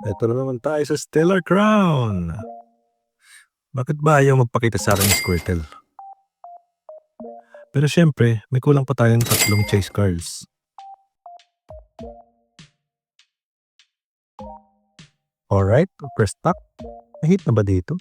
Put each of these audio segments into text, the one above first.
Eto na naman tayo sa Stellar Crown. Bakit ba ayaw magpakita sa akin ni Squirtle? Pero syempre, may kulang pa tayong 3 chase cards. Alright, first pack. May hit na ba dito?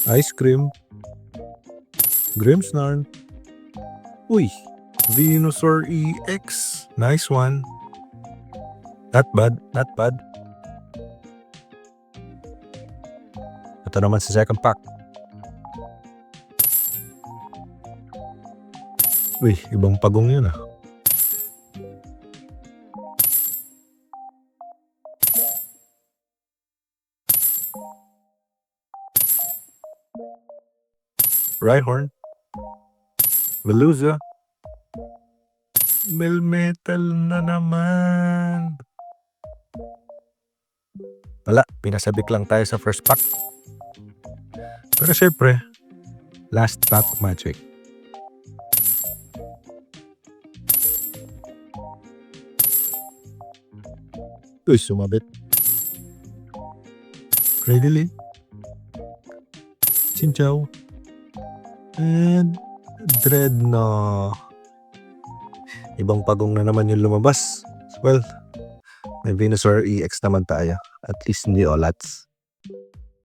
Ice Cream. Grimmsnarn. Uy, Venusaur EX. Nice one. Not bad, not bad. Ito naman sa second pack. Uy, ibang pagong yun ah. Rhyhorn. Veluza. Melmetal na naman. Wala, pinasabik lang tayo sa first pack. Pero syempre, last pack magic. Uy, sumabit. Cradily. Chinchou. And Dreadnought. Ibang pagong na naman yung lumabas. Well, may Venusaur EX naman tayo. At least hindi Olats.